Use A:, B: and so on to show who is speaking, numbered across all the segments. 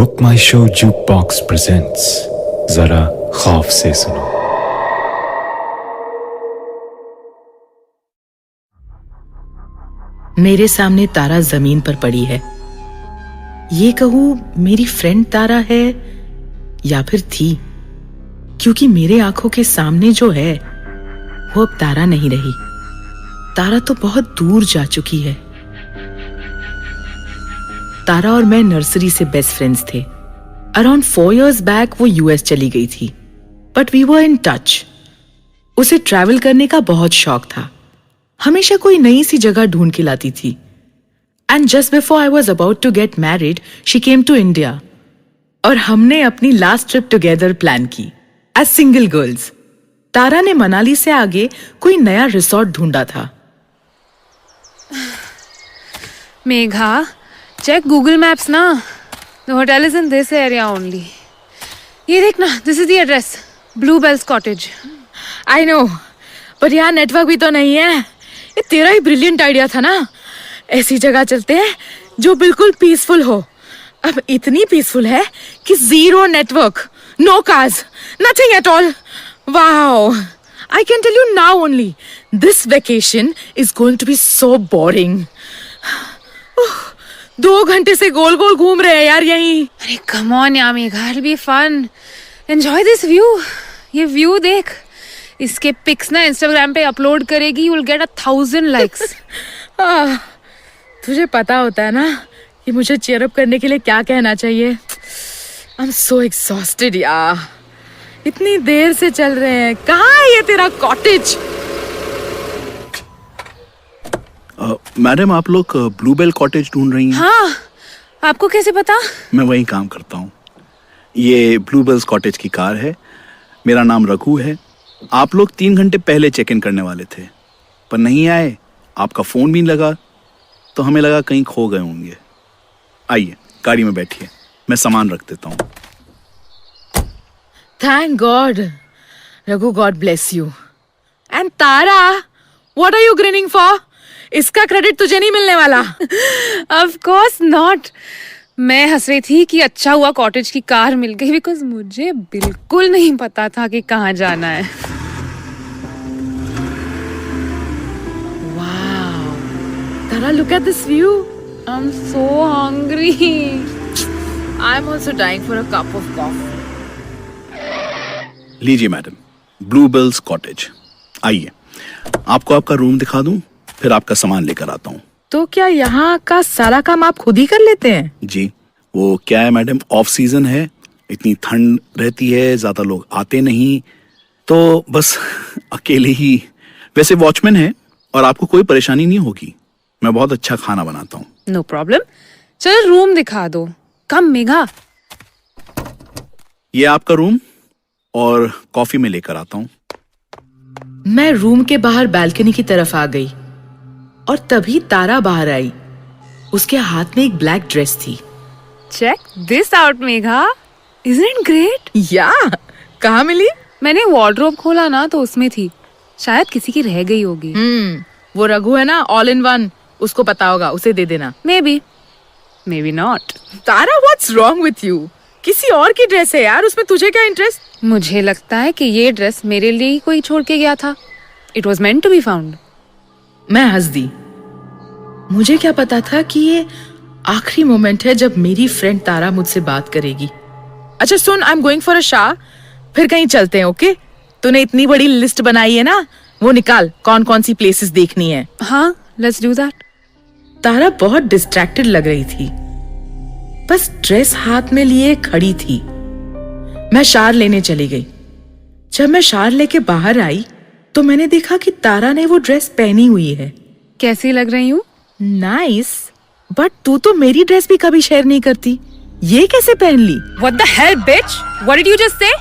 A: Book माई show juke box presents जरा खौफ से सुनो।
B: मेरे सामने तारा जमीन पर पड़ी है। ये कहूं मेरी फ्रेंड तारा है या फिर थी, क्योंकि मेरे आंखों के सामने जो है वो अब तारा नहीं रही। तारा तो बहुत दूर जा चुकी है। तारा और मैं नर्सरी से बेस्ट फ्रेंड्स थे। अराउंड 4 years बैक वो यूएस चली गई थी, but we were in touch. उसे ट्रैवल करने का बहुत शौक था। हमेशा कोई नई सी जगह ढूंढ के लाती थी। And just before I was about to get married she came to India, और हमने अपनी लास्ट ट्रिप टुगेदर प्लान की एज सिंगल गर्ल्स। तारा ने मनाली से आगे कोई नया रिसोर्ट ढूंढा था।
C: मेघा, check Google Maps ना. The hotel is in this area only. ये देखना, this is the address. Bluebells Cottage.
B: I know, पर यहाँ नेटवर्क भी तो नहीं है। ये तेरा ही ब्रिलियंट आइडिया था ना। ऐसी जगह चलते हैं जो बिल्कुल पीसफुल हो। अब इतनी पीसफुल है कि zero network, no cars, nothing at all. Wow, I can tell you now only, this vacation is going to be so boring. 2 घंटे से गोल गोल घूम रहे हैं यार यहीं।
C: अरे come on यार Megha, it'll be fun. Enjoy this view. ये व्यू देख। इसके पिक्स ना इंस्टाग्राम पे अपलोड करेगी, you'll get 1000 likes.
B: तुझे पता होता है ना कि मुझे चीयर अप करने के लिए क्या कहना चाहिए। आई एम सो एग्जॉस्टेड यार। इतनी देर से चल रहे हैं। कहाँ है ये तेरा कॉटेज?
D: मैडम, आप लोग ब्लूबेल कॉटेज ढूंढ रही हैं?
C: हाँ, आपको कैसे पता?
D: मैं वहीं काम करता हूँ। ये ब्लूबेल्स कॉटेज की कार है। मेरा नाम रघु है। आप लोग 3 घंटे पहले चेक इन करने वाले थे, पर नहीं आए। आपका फोन भी नहीं लगा, तो हमें लगा कहीं खो गए होंगे। आइए, गाड़ी में बैठिए, मैं सामान रख देता हूँ।
B: Thank God Raghu, God bless you. And Tara, what are you grinning for? इसका क्रेडिट तुझे नहीं मिलने वाला।
C: Of course not. मैं हंस रही थी कि अच्छा हुआ कॉटेज की कार मिल गई, बिकॉज मुझे बिल्कुल नहीं पता था कि कहाँ जाना है।
B: Wow, Tara, look at this view.
C: I'm so hungry.
B: I'm also dying for a cup of coffee.
D: लीजिए मैडम, ब्लूबेल्स कॉटेज। आइए, आपको आपका रूम दिखा दूं, फिर आपका सामान लेकर आता हूँ।
B: तो क्या यहाँ का सारा काम आप खुद ही कर लेते हैं?
D: जी, वो क्या है मैडम, ऑफ सीजन है, इतनी ठंड रहती है, ज्यादा लोग आते नहीं, तो बस अकेले ही। वैसे वॉचमैन है और आपको कोई परेशानी नहीं होगी। मैं बहुत अच्छा खाना बनाता हूँ।
C: No problem. चलो रूम दिखा दो। कम मेघा।
D: ये आपका रूम, और कॉफी में लेकर आता हूँ।
B: मैं रूम के बाहर बालकनी की तरफ आ गई और तभी तारा बाहर आई। उसके हाथ में एक ब्लैक ड्रेस थी।
C: Check this out Megha. Isn't it great?
B: या, कहाँ मिली?
C: मैंने वार्डरोब खोला ना, तो उसमें थी। शायद किसी की रह गई होगी।
B: वो रघु है ना, ऑल इन वन, उसको पता होगा, उसे दे देना।
C: Maybe not.
B: Tara, what's wrong with you? किसी और की ड्रेस है यार, उसमें तुझे क्या इंटरेस्ट?
C: मुझे लगता है कि ये ड्रेस मेरे लिए ही कोई छोड़ के गया था। It was meant to be found.
B: मैं हंस दी। मुझे क्या पता था कि ये आखिरी मोमेंट है जब मेरी फ्रेंड तारा मुझसे बात करेगी। अच्छा सुन, I am going for a shower, फिर कहीं चलते हैं, ओके? तूने इतनी बड़ी लिस्ट बनाई है ना, वो निकाल, कौन कौन सी प्लेसेस देखनी है।
C: हाँ, let's do that.
B: तारा बहुत डिस्ट्रैक्टेड लग रही थी, बस ड्रेस हाथ में लिए खड़ी थी। मैं शावर लेने चली गई। जब मैं शावर लेके बाहर आई तो मैंने देखा कि तारा ने वो ड्रेस पहनी हुई है।
C: कैसी लग रही हूँ?
B: नाइस, बट तू तो मेरी ड्रेस भी कभी शेयर नहीं करती, ये कैसे पहन ली?
C: What the hell, bitch? What did you just say?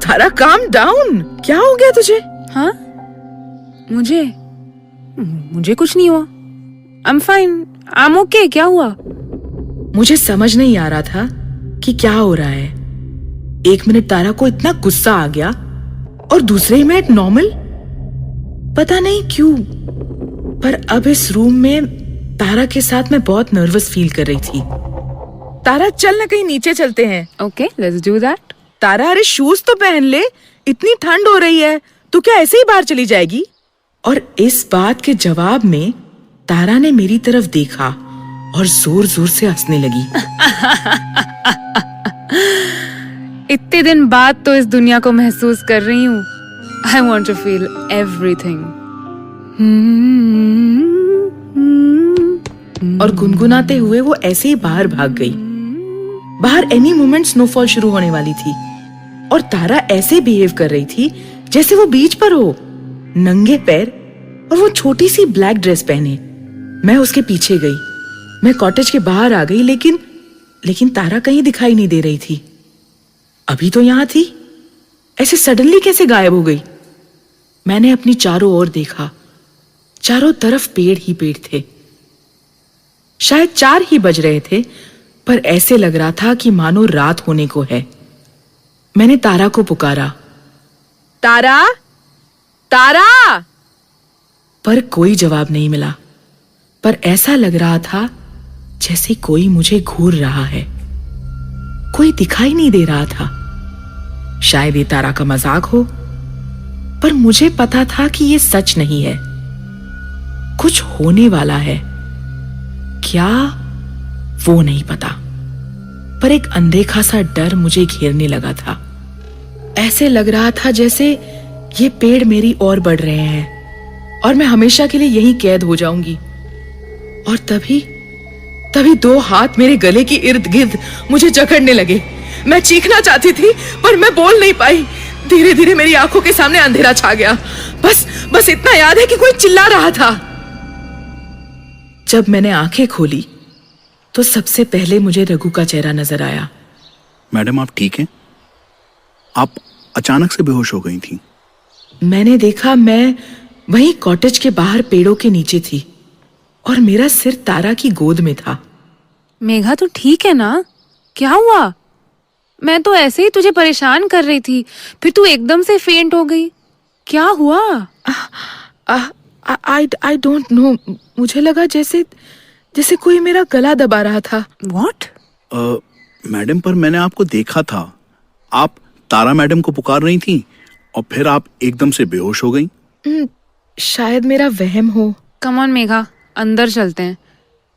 B: Tara, calm down. क्या हो गया तुझे?
C: हाँ? मुझे कुछ नहीं हुआ। I'm fine. I'm okay. क्या हुआ?
B: मुझे समझ नहीं आ रहा था कि क्या हो रहा है। एक मिनट तारा को इतना गुस्सा आ गया और दूसरे ही मिनट नॉर्मल। पता नहीं क्यों, पर अब इस रूम में तारा के साथ मैं बहुत नर्वस फील कर रही थी। तारा चल ना कहीं नीचे चलते हैं।
C: Okay, let's do that.
B: तारा अरे शूज तो पहन ले, इतनी ठंड हो रही है, तू क्या ऐसे ही बाहर चली जाएगी? और इस बात के जवाब में तारा ने मेरी तरफ देखा और जोर जोर से हंसने लगी।
C: इतने दिन बाद तो इस दुनिया को महसूस कर रही हूँ। I want to feel everything.
B: और गुनगुनाते हुए वो ऐसे ही बाहर भाग गई। बाहर एनी मोमेंट स्नोफॉल शुरू होने वाली थी और तारा ऐसे बिहेव कर रही थी जैसे वो बीच पर हो, नंगे पैर और वो छोटी सी ब्लैक ड्रेस पहने। मैं उसके पीछे गई। मैं कॉटेज के बाहर आ गई, लेकिन तारा कहीं दिखाई नहीं दे रही थी। अभी तो यहां थी, ऐसे सडनली कैसे गायब हो गई? मैंने अपनी चारों ओर देखा। चारों तरफ पेड़ ही पेड़ थे। शायद 4 ही बज रहे थे, पर ऐसे लग रहा था कि मानो रात होने को है। मैंने तारा को पुकारा, तारा, तारा, पर कोई जवाब नहीं मिला। पर ऐसा लग रहा था जैसे कोई मुझे घूर रहा है। कोई दिखाई नहीं दे रहा था। शायद ये तारा का मजाक हो, पर मुझे पता था कि ये सच नहीं है। कुछ होने वाला है। क्या, वो नहीं पता, पर एक अनदेखा सा डर मुझे घेरने लगा था। ऐसे लग रहा था जैसे ये पेड़ मेरी ओर बढ़ रहे हैं और मैं हमेशा के लिए यहीं कैद हो जाऊंगी। और तभी 2 हाथ मेरे गले के इर्द गिर्द मुझे जकड़ने लगे। मैं चीखना चाहती थी, पर मैं बोल नहीं पाई। धीरे धीरे मेरी आंखों के सामने अंधेरा छा गया। बस इतना याद है कि कोई चिल्ला रहा था। जब मैंने आंखें खोली तो सबसे पहले मुझे रघु का चेहरा नजर आया।
D: मैडम आप ठीक हैं? आप अचानक से बेहोश हो गई थी।
B: मैंने देखा मैं वहीं कॉटेज के बाहर पेड़ों के नीचे थी और मेरा सिर तारा की गोद में था।
C: मेघा तू ठीक है ना? क्या हुआ? मैं तो ऐसे ही तुझे परेशान कर रही थी, फिर तू एकदम से फेंट हो गई। क्या हुआ?
B: I don't know. मुझे लगा जैसे कोई मेरा गला दबा रहा था।
C: What?
D: मैडम पर मैंने आपको देखा था। आप तारा मैडम को पुकार रही थी और फिर आप एकदम से बेहोश हो गई।
B: शायद मेरा वहम हो।
C: कम ऑन मेघा, अंदर चलते हैं।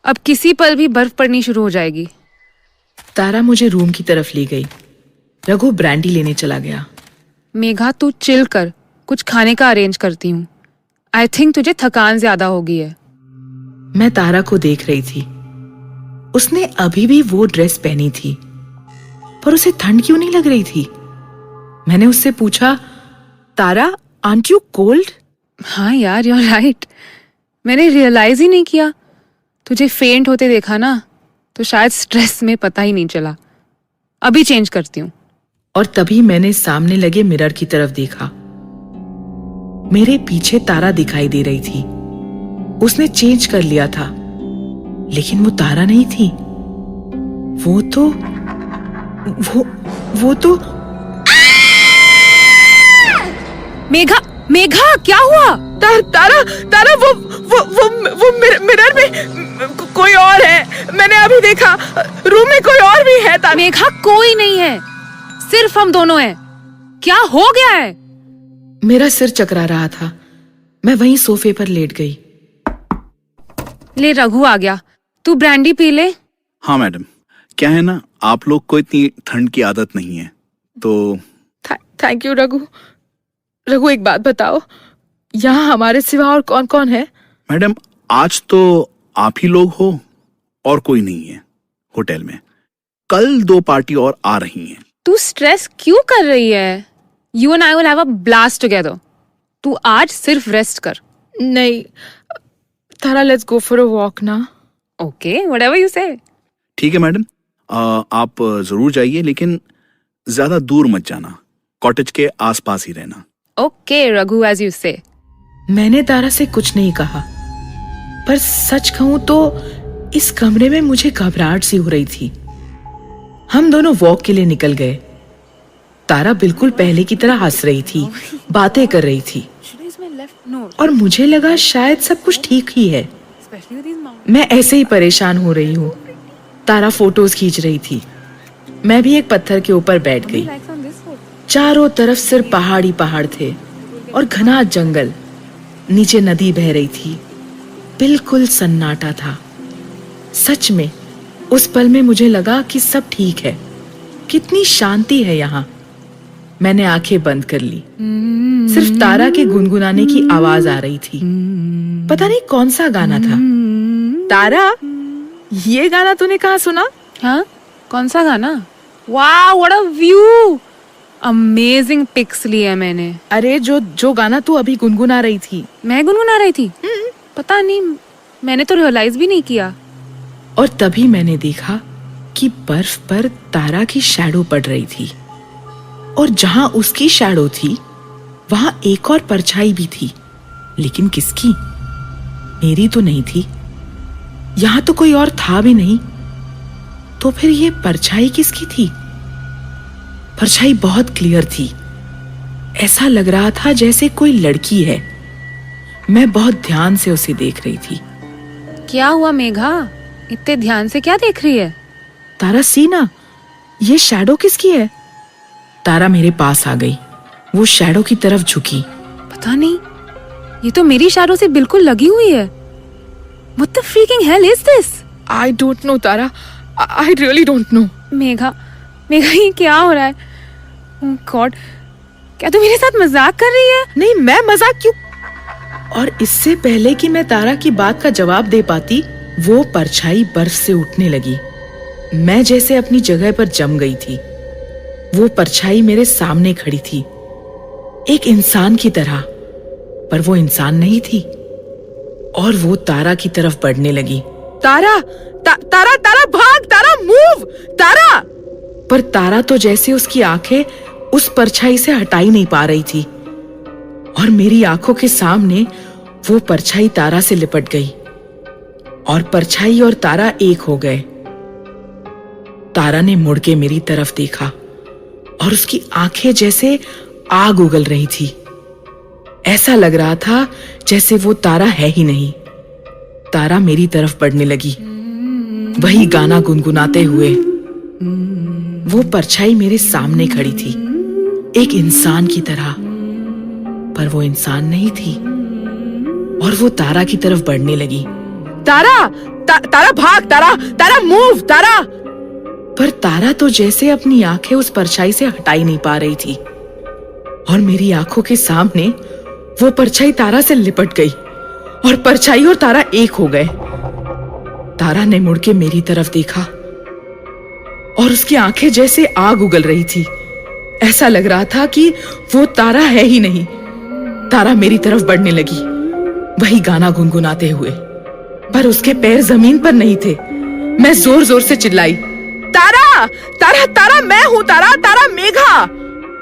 C: अब किसी पल भी बर्फ पड़नी शुरू हो जाएगी।
B: तारा मुझे रूम की तरफ ले गई। रघु ब्रांडी लेने चला गया।
C: मेघा तू चिल कर, कुछ खाने का अरेंज करती हूँ। आई थिंक तुझे थकान ज्यादा हो गई है।
B: मैं तारा को देख रही थी। उसने अभी भी वो ड्रेस पहनी थी, पर उसे ठंड क्यों नहीं लग रही थी? मैंने उससे पूछा, तारा, आंट यू कोल्ड?
C: हाँ यार, यू आर राइट। मैंने रियलाइज ही नहीं किया। तुझे फेंट होते देखा ना, तो शायद स्ट्रेस में पता ही नहीं चला। अभी चेंज करती हूँ।
B: और तभी मैंने सामने लगे मिरर की तरफ देखा। मेरे पीछे तारा दिखाई दे रही थी। उसने चेंज कर लिया था, लेकिन वो तारा नहीं थी। वो तो
C: मेघा, मेघा क्या हुआ?
B: तारा वो मिरर में कोई और है। मैंने अभी देखा, रूम में कोई और भी है।
C: मेघा कोई नहीं है, सिर्फ हम दोनों हैं। क्या हो गया है?
B: मेरा सिर चकरा रहा था। मैं वहीं सोफे पर लेट गई।
C: ले, रघु आ गया। तू ब्रांडी पी ले।
D: हाँ मैडम, क्या है ना, आप लोग को इतनी ठंड की आदत नहीं है तो।
B: थैंक यू रघु, एक बात बताओ, यहाँ हमारे सिवा और कौन कौन है?
D: मैडम आज तो आप ही लोग हो और कोई नहीं है होटल में। कल 2 पार्टी और आ रही हैं।
C: तू स्ट्रेस क्यों कर रही है? You and I will have a blast together. तू आज सिर्फ रेस्ट कर।
B: नहीं Tara, let's go for a walk ना।
C: Okay, whatever you say.
D: ठीक है मैडम, आप जरूर जाइए, लेकिन ज्यादा दूर मत जाना। कॉटेज के आसपास ही रहना।
C: ओके रघु, एज यू से।
B: मैंने तारा से कुछ नहीं कहा, पर सच कहूं तो इस कमरे में मुझे घबराहट सी हो रही थी। हम दोनों वॉक के लिए निकल गए। तारा बिल्कुल पहले की तरह हंस रही थी, बातें कर रही थी, और मुझे लगा शायद सब कुछ ठीक ही है। मैं ऐसे ही परेशान हो रही हूँ। तारा फोटोज खींच रही थी। मैं भी एक पत्थर के ऊपर बैठ गई। चारों तरफ सिर्फ पहाड़ ही पहाड़ थे और घना जंगल। नीचे नदी बह रही थी। बिल्कुल सन्नाटा था। सच में उस पल में मुझे लगा कि सब ठीक है। कितनी शांति है यहाँ। मैंने आंखें बंद कर ली। सिर्फ तारा के गुनगुनाने की आवाज आ रही थी। पता नहीं कौन सा गाना था। तारा, ये गाना तूने कहाँ सुना?
C: हाँ, कौन सा गाना? वाह, what a view! Amazing pics लिए मैंने।
B: अरे जो गाना तू अभी गुनगुना रही थी।
C: मैं गुनगुना रही थी? पता नहीं, मैंने तो रियलाइज भी नहीं किया।
B: और तभी मैंने देखा कि बर्फ पर तारा की शैडो पड़ रही थी और जहां उसकी शैडो थी वहां एक और परछाई भी थी। लेकिन किसकी? मेरी तो नहीं थी। यहां तो कोई और था भी नहीं। तो फिर ये परछाई किसकी थी? परछाई बहुत क्लियर थी। ऐसा लग रहा था जैसे कोई लड़की है। मैं बहुत ध्यान से उसे देख रही थी।
C: क्या हुआ मेघा? इतने ध्यान से क्या देख रही है?
B: तारा, सीना, ये शैडो किसकी है? तारा मेरे पास आ गई। वो शैडो की तरफ झुकी।
C: पता नहीं, ये तो मेरी शैडो से बिल्कुल लगी हुई है। What the freaking hell is this?
B: I don't know, Tara. I really don't know।
C: Megha, ये क्या हो रहा है? Oh God, क्या तू मेरे साथ मजाक कर रही है?
B: नहीं, मैं मजाक क्यों? और इससे पहले कि मैं तारा की बात का जवाब दे पाती, वो परछाई बर्फ से उठने लगी। मैं जैसे अपनी जगह पर जम गई थी। वो परछाई मेरे सामने खड़ी थी, एक इंसान की तरह। पर वो इंसान नहीं थी और वो तारा की तरफ बढ़ने लगी। तारा, तारा, तारा भाग, तारा मूव, तारा! पर तारा तो जैसे उसकी आंखें उस परछाई से हटा ही नहीं पा रही थी और मेरी आंखों के सामने वो परछाई तारा से लिपट गई और परछाई और तारा एक हो गए। तारा ने मुड़ के मेरी तरफ देखा और उसकी आंखें जैसे आग उगल रही थी। ऐसा लग रहा था जैसे वो तारा है ही नहीं। तारा मेरी तरफ बढ़ने लगी, वही गाना गुनगुनाते हुए। वो परछाई मेरे सामने खड़ी थी, एक इंसान की तरह। पर वो इंसान नहीं थी और वो तारा की तरफ बढ़ने लगी। तारा, तारा भाग, तारा, तारा मूव, तारा! पर तारा तो जैसे अपनी आंखें उस परछाई से हटा ही नहीं पा रही थी और मेरी आंखों के सामने वो परछाई तारा से लिपट गई और परछाई और तारा एक हो गए। तारा ने मुड़ के मेरी तरफ देखा और उसकी आंखें जैसे आग उगल रही थी। ऐसा लग रहा था कि वो तारा है ही नहीं। तारा मेरी तरफ बढ़ने लगी, वही गाना गुनगुनाते हुए। पर उसके पैर जमीन पर नहीं थे। मैं जोर जोर से चिल्लाई, तारा, तारा, तारा, मैं हूं तारा, तारा, मेघा!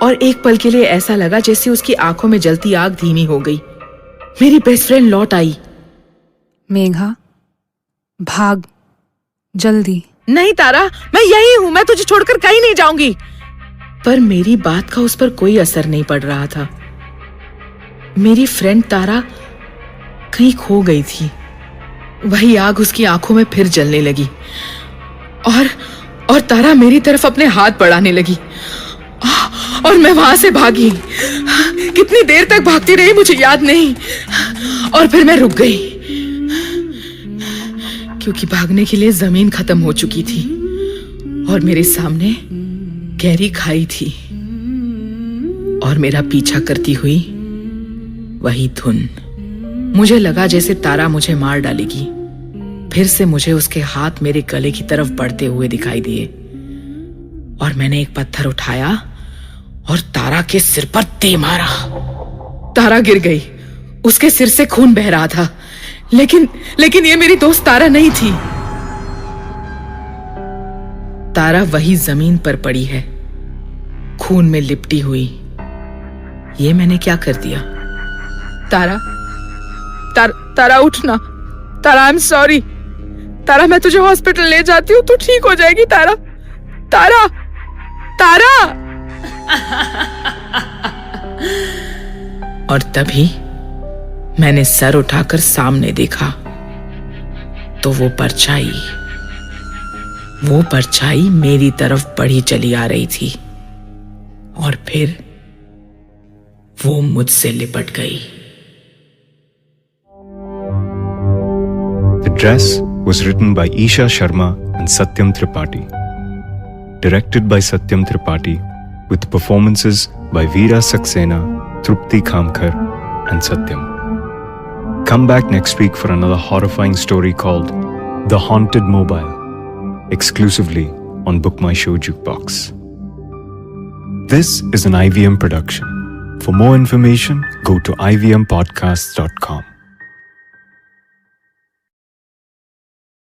B: और एक पल के लिए ऐसा लगा जैसे उसकी आंखों में जलती आग धीमी हो गई। मेरी बेस्ट फ्रेंड लौट आई।
C: मेघा, भाग जल्दी।
B: नहीं तारा, मैं यही हूं, मैं तुझे छोड़कर कहीं नहीं जाऊंगी। पर मेरी बात का उस पर कोई असर नहीं पड़ रहा था। मेरी फ्रेंड तारा कहीं खो गई थी। वही आग उसकी आंखों में फिर जलने लगी और तारा मेरी तरफ अपने हाथ बढ़ाने लगी और मैं वहां से भागी। कितनी देर तक भागती रही मुझे याद नहीं और फिर मैं रुक गई क्योंकि भागने के लिए जमीन खत्म हो चुकी थी और मेरे सामने गहरी खाई थी और मेरा पीछा करती हुई वही धुन। मुझे लगा जैसे तारा मुझे मार डालेगी। फिर से मुझे उसके हाथ मेरे गले की तरफ बढ़ते हुए दिखाई दिए और मैंने एक पत्थर उठाया और तारा के सिर पर दे मारा। तारा गिर गई। उसके सिर से खून बह रहा था, लेकिन ये मेरी दोस्त तारा नहीं थी। तारा वही जमीन पर पड़ी है, खून में लिपटी हुई। ये मैंने क्या कर दिया? तारा, तारा उठना। तारा, आई एम सॉरी। तारा, मैं तुझे हॉस्पिटल ले जाती हूँ, तू ठीक हो जाएगी। तारा, तारा, तारा। और तभी मैंने सर उठाकर सामने देखा तो वो परछाई वो परछाई मेरी तरफ बढ़ी चली आ रही थी और फिर वो मुझसे लिपट गई।
A: The Dress was written by Isha Sharma and Satyam Tripathi. Directed by Satyam Tripathi, with performances by Veera Saxena, Trupti Khamkar, and Satyam. Come back next week for another horrifying story called The Haunted Mobile, exclusively on Book My Show Jukebox. This is an IVM production. For more information, go to ivmpodcasts.com.